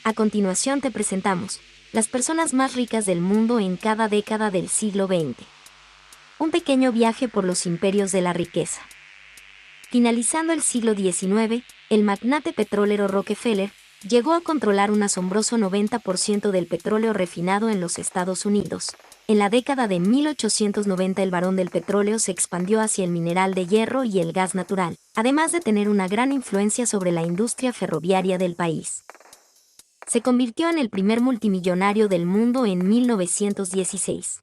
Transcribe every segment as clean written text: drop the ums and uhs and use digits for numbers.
A continuación te presentamos las personas más ricas del mundo en cada década del siglo XX. Un pequeño viaje por los imperios de la riqueza. Finalizando el siglo XIX, el magnate petrolero Rockefeller llegó a controlar un asombroso 90% del petróleo refinado en los Estados Unidos. En la década de 1890 el barón del petróleo se expandió hacia el mineral de hierro y el gas natural, además de tener una gran influencia sobre la industria ferroviaria del país. Se convirtió en el primer multimillonario del mundo en 1916.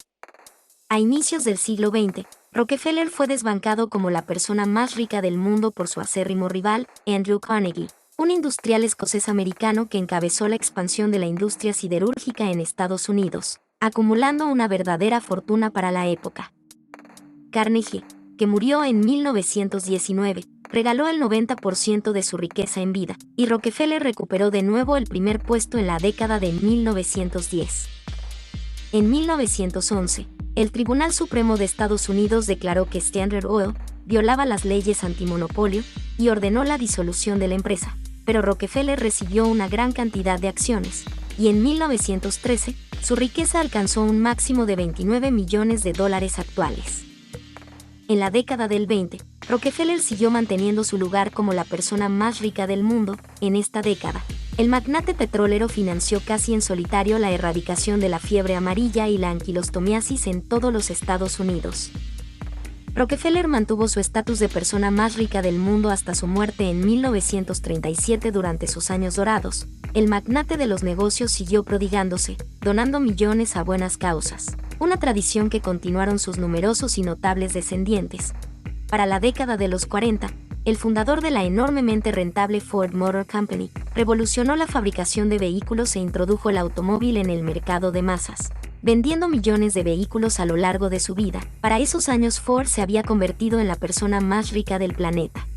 A inicios del siglo XX, Rockefeller fue desbancado como la persona más rica del mundo por su acérrimo rival, Andrew Carnegie, un industrial escocés-americano que encabezó la expansión de la industria siderúrgica en Estados Unidos, acumulando una verdadera fortuna para la época. Carnegie, que murió en 1919, regaló el 90% de su riqueza en vida, y Rockefeller recuperó de nuevo el primer puesto en la década de 1910. En 1911, el Tribunal Supremo de Estados Unidos declaró que Standard Oil violaba las leyes antimonopolio y ordenó la disolución de la empresa, pero Rockefeller recibió una gran cantidad de acciones, y en 1913, su riqueza alcanzó un máximo de 29 millones de dólares actuales. En la década del 20, Rockefeller siguió manteniendo su lugar como la persona más rica del mundo. En esta década, el magnate petrolero financió casi en solitario la erradicación de la fiebre amarilla y la anquilostomiasis en todos los Estados Unidos. Rockefeller mantuvo su estatus de persona más rica del mundo hasta su muerte en 1937. Durante sus años dorados, el magnate de los negocios siguió prodigándose, donando millones a buenas causas, una tradición que continuaron sus numerosos y notables descendientes. Para la década de los 40, el fundador de la enormemente rentable Ford Motor Company revolucionó la fabricación de vehículos e introdujo el automóvil en el mercado de masas, vendiendo millones de vehículos a lo largo de su vida. Para esos años Ford se había convertido en la persona más rica del planeta.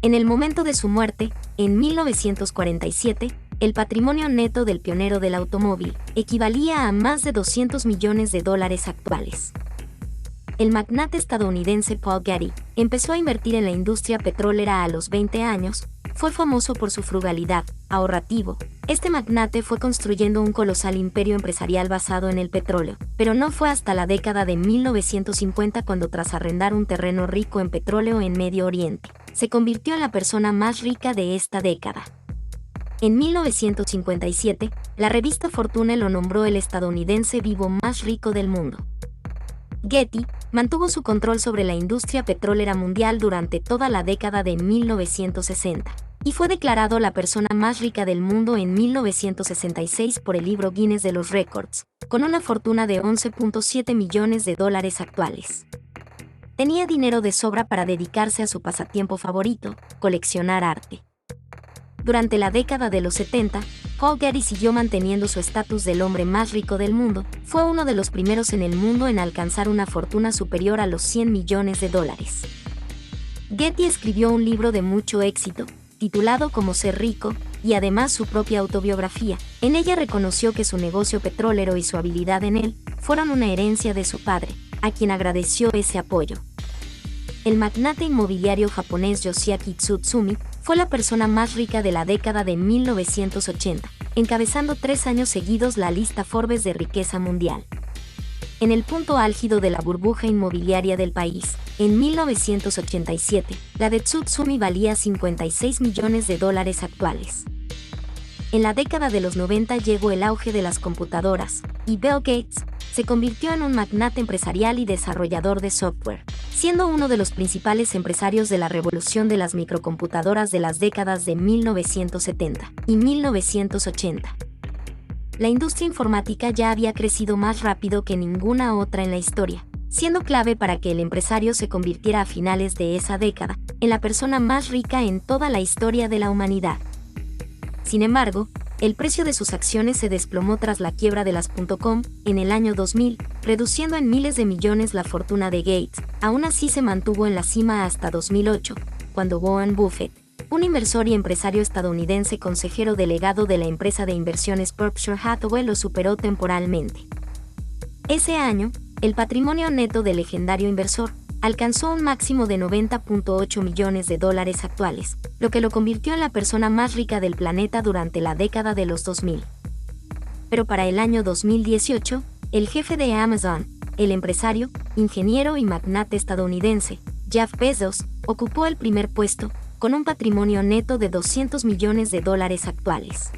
En el momento de su muerte, en 1947, el patrimonio neto del pionero del automóvil equivalía a más de 200 millones de dólares actuales. El magnate estadounidense Paul Getty empezó a invertir en la industria petrolera a los 20 años. Fue famoso por su frugalidad, ahorrativo. Este magnate fue construyendo un colosal imperio empresarial basado en el petróleo, pero no fue hasta la década de 1950 cuando, tras arrendar un terreno rico en petróleo en Medio Oriente, se convirtió en la persona más rica de esta década. En 1957, la revista Fortune lo nombró el estadounidense vivo más rico del mundo. Getty mantuvo su control sobre la industria petrolera mundial durante toda la década de 1960, y fue declarado la persona más rica del mundo en 1966 por el libro Guinness de los Récords, con una fortuna de 11.7 millones de dólares actuales. Tenía dinero de sobra para dedicarse a su pasatiempo favorito, coleccionar arte. Durante la década de los 70, Paul Getty siguió manteniendo su estatus del hombre más rico del mundo. Fue uno de los primeros en el mundo en alcanzar una fortuna superior a los 100 millones de dólares. Getty escribió un libro de mucho éxito, titulado Cómo ser rico, y además su propia autobiografía. En ella reconoció que su negocio petrolero y su habilidad en él fueron una herencia de su padre, a quien agradeció ese apoyo. El magnate inmobiliario japonés Yoshiaki Tsutsumi fue la persona más rica de la década de 1980, encabezando 3 años seguidos la lista Forbes de riqueza mundial. En el punto álgido de la burbuja inmobiliaria del país, en 1987, la de Tsutsumi valía 56 millones de dólares actuales. En la década de los 90 llegó el auge de las computadoras, y Bill Gates se convirtió en un magnate empresarial y desarrollador de software, siendo uno de los principales empresarios de la revolución de las microcomputadoras de las décadas de 1970 y 1980. La industria informática ya había crecido más rápido que ninguna otra en la historia, siendo clave para que el empresario se convirtiera a finales de esa década en la persona más rica en toda la historia de la humanidad. Sin embargo, el precio de sus acciones se desplomó tras la quiebra de las .com en el año 2000, reduciendo en miles de millones la fortuna de Gates. Aún así se mantuvo en la cima hasta 2008, cuando Warren Buffett, un inversor y empresario estadounidense consejero delegado de la empresa de inversiones Berkshire Hathaway, lo superó temporalmente. Ese año, el patrimonio neto del legendario inversor alcanzó un máximo de 90.8 millones de dólares actuales, lo que lo convirtió en la persona más rica del planeta durante la década de los 2000. Pero para el año 2018, el jefe de Amazon, el empresario, ingeniero y magnate estadounidense, Jeff Bezos, ocupó el primer puesto, con un patrimonio neto de 200 millones de dólares actuales.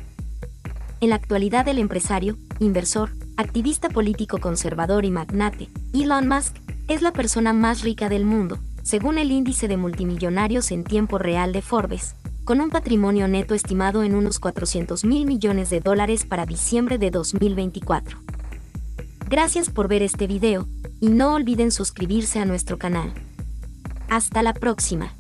En la actualidad el empresario, inversor, activista político conservador y magnate, Elon Musk, es la persona más rica del mundo, según el índice de multimillonarios en tiempo real de Forbes, con un patrimonio neto estimado en unos 400.000 millones de dólares para diciembre de 2024. Gracias por ver este video, y no olviden suscribirse a nuestro canal. Hasta la próxima.